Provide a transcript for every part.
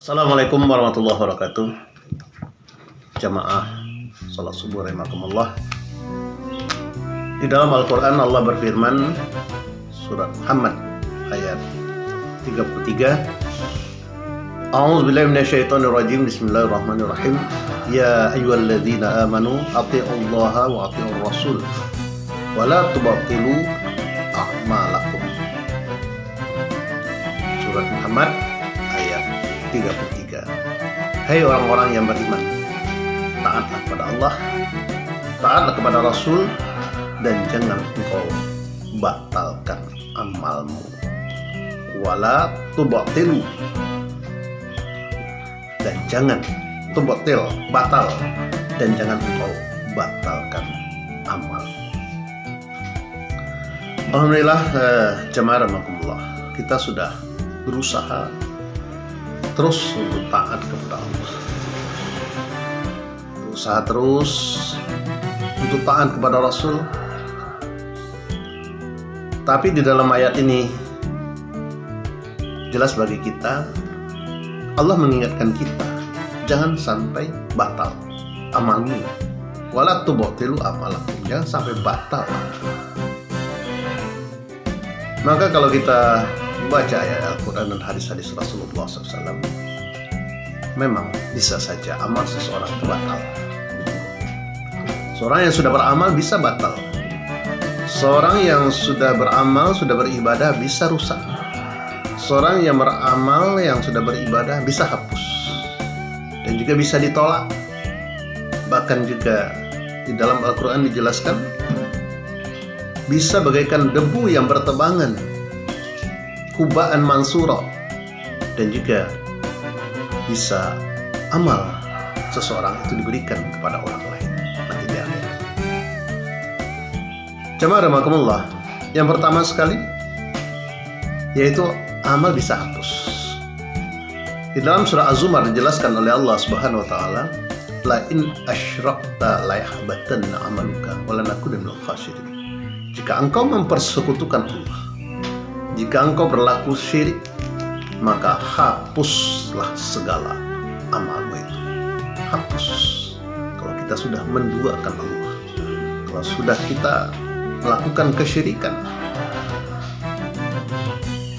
Assalamualaikum warahmatullahi wabarakatuh. Jamaah salat subuh rahimakumullah. Di dalam Al-Quran Allah berfirman, surat Muhammad ayat 33, A'udzubillahi minasyaitonirrajim, bismillahirrahmanirrahim. Ya ayyuhalladzina amanu athi'ullaha wa athi'ur rasul wa la tubatilu a'malakum. Surat Muhammad ayat 33. Hai orang-orang yang beriman, taatlah kepada Allah, taatlah kepada Rasul, dan jangan engkau batalkan amalmu. Wala tubatilu, dan jangan tubatil, batal, dan jangan engkau batalkan amal. Alhamdulillah, jamaah rahimakumullah, kita sudah berusaha terus untuk taat kepada Allah, berusaha terus untuk taat kepada Rasul. Tapi di dalam ayat ini jelas bagi kita, Allah mengingatkan kita jangan sampai batal amalmu. Wala tubatilu amalakum, jangan sampai batal. Maka kalau kita baca ayat Al-Quran dan hadis-hadis Rasulullah SAW, memang bisa saja amal seseorang itu batal. Seorang yang sudah beramal bisa batal. Seorang yang sudah beramal, sudah beribadah bisa rusak. Seorang yang beramal, yang sudah beribadah bisa hapus. Dan juga bisa ditolak. Bahkan juga di dalam Al-Quran dijelaskan, bisa bagaikan debu yang bertebangan, hubaan mansura, dan juga bisa amal seseorang itu diberikan kepada orang lain nanti di akhirat. Jamaah rahimakumullah, yang pertama sekali yaitu amal bisa hapus. Di dalam surah Az-Zumar dijelaskan oleh Allah Subhanahu wa taala, la in asyrakta la yahbatanna amaluka wa lanakunanna minal khasirin. Jika engkau mempersekutukan Allah, jika engkau berlaku syirik, maka hapuslah segala amalmu itu. Hapus. Kalau kita sudah menduakan Allah, kalau sudah kita melakukan kesyirikan,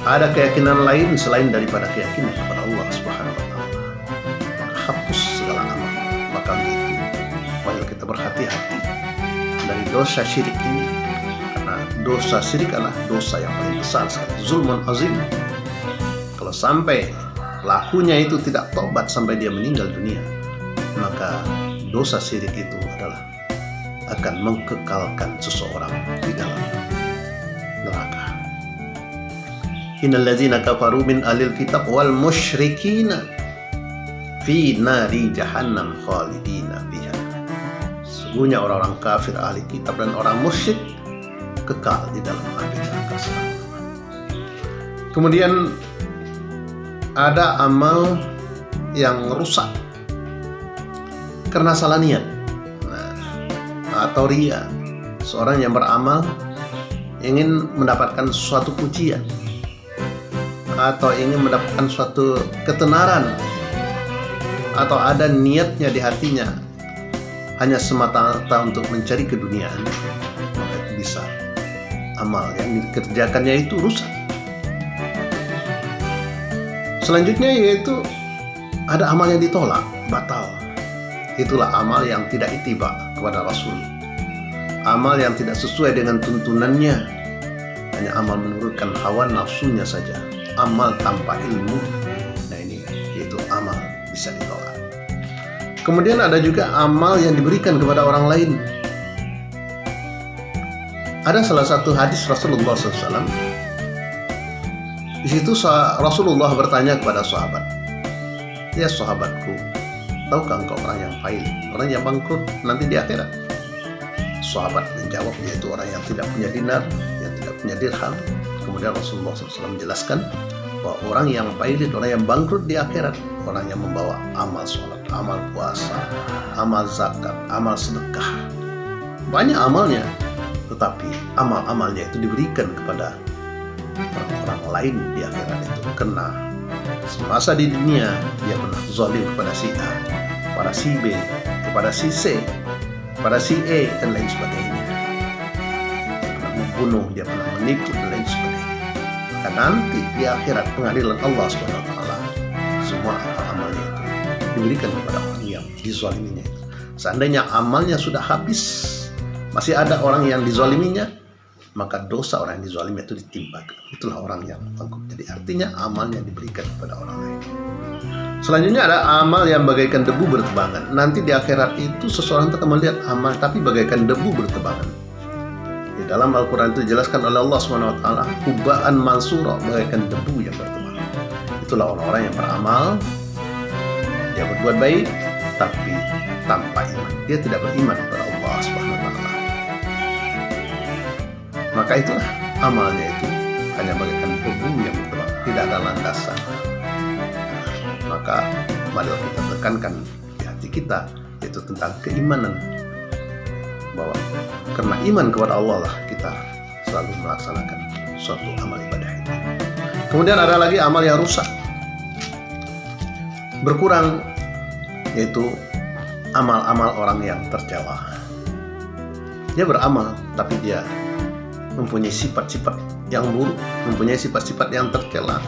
ada keyakinan lain selain daripada keyakinan kepada Allah Subhanahu wa taala, hapus segala amal. Maka itu mari kita berhati-hati dari dosa syirik ini, karena dosa syirik adalah dosa yang paling besar sekali, zulmun azim. Kalau sampai pelakunya itu tidak tobat sampai dia meninggal dunia, maka dosa syirik itu adalah akan mengkekalkan seseorang di dalam neraka. Innal ladzina kafaru min ahlil kitab wal musyrikina fi nari jahannam khalidina fiha. Sesungguhnya orang-orang kafir ahli kitab dan orang musyrik kekal di dalam api neraka selama-lamanya. Kemudian ada amal yang rusak karena salah niat, atau riya. Seorang yang beramal ingin mendapatkan suatu pujian atau ingin mendapatkan suatu ketenaran, atau ada niatnya di hatinya hanya semata-mata untuk mencari keduniaan, maka itu bisa amal yang dikerjakannya itu rusak. Selanjutnya yaitu ada amal yang ditolak, batal. Itulah amal yang tidak ittiba kepada Rasul, amal yang tidak sesuai dengan tuntunannya, hanya amal menurutkan hawa nafsunya saja, amal tanpa ilmu. Nah ini yaitu amal bisa ditolak. Kemudian ada juga amal yang diberikan kepada orang lain. Ada salah satu hadis Rasulullah SAW. Di situ Rasulullah bertanya kepada sahabat, ya sahabatku, tahukah engkau orang yang fail, orang yang bangkrut nanti di akhirat? Sahabat menjawab, yaitu orang yang tidak punya dinar, yang tidak punya dirham. Kemudian Rasulullah SAW menjelaskan bahwa orang yang fail, orang yang bangkrut di akhirat, orang yang membawa amal sholat, amal puasa, amal zakat, amal sedekah, banyak amalnya, tetapi amal-amalnya itu diberikan kepada orang-orang lain di akhirat itu, kena Semasa di dunia dia pernah zalim kepada si A, kepada si B, kepada si C, kepada si E, dan lain sebagainya. Dia pernah membunuh, dia pernah menipu, dan lain sebagainya. Dan nanti di akhirat pengadilan Allah SWT, semua amalnya itu diberikan kepada orang yang dizaliminya itu. Seandainya amalnya sudah habis, masih ada orang yang dizaliminya, maka dosa orang yang dizalimi itu ditimpakan. Itulah orang yang bangkrut. Jadi artinya amalnya diberikan kepada orang lain. Selanjutnya ada amal yang bagaikan debu bertebangan. Nanti di akhirat itu seseorang akan melihat amal tapi bagaikan debu bertebangan. Di dalam Al-Quran itu dijelaskan oleh Allah SWT, hubaan mansurah, bagaikan debu yang bertebangan. Itulah orang-orang yang beramal, dia berbuat baik, tapi tanpa iman. Dia tidak beriman kepada Allah SWT. Maka itulah amalnya itu hanya bagaikan debu yang bertebangan, tidak ada landasan. Maka marilah kita tekankan di hati kita, yaitu tentang keimanan, bahwa karena iman kepada Allah lah kita selalu melaksanakan suatu amal ibadah itu. Kemudian ada lagi amal yang rusak, berkurang, yaitu amal-amal orang yang tercela. Dia beramal tapi dia mempunyai sifat-sifat yang buruk, mempunyai sifat-sifat yang tercela,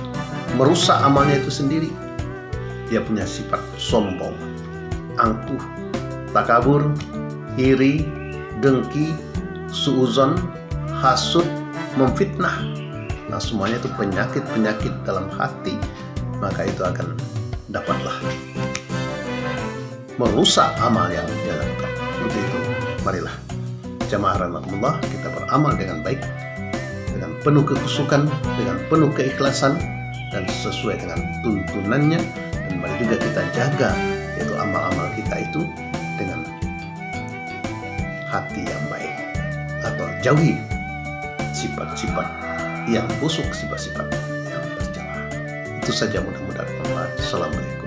merusak amalnya itu sendiri. Dia punya sifat sombong, angkuh, takabur, iri, dengki, suuzon, hasud, memfitnah. Nah, semuanya itu penyakit-penyakit dalam hati. Maka itu akan dapatlah merusak amal yang dia lakukan. Untuk itu, marilah jamaah rahimakumullah, kita beramal dengan baik, dengan penuh kekhusyukan, dengan penuh keikhlasan, dan sesuai dengan tuntunannya. Dan mari juga kita jaga, yaitu amal-amal kita itu dengan hati yang baik, atau jauhi sifat-sifat yang busuk, sifat-sifat yang tercela. Itu saja, mudah-mudahan. Assalamualaikum.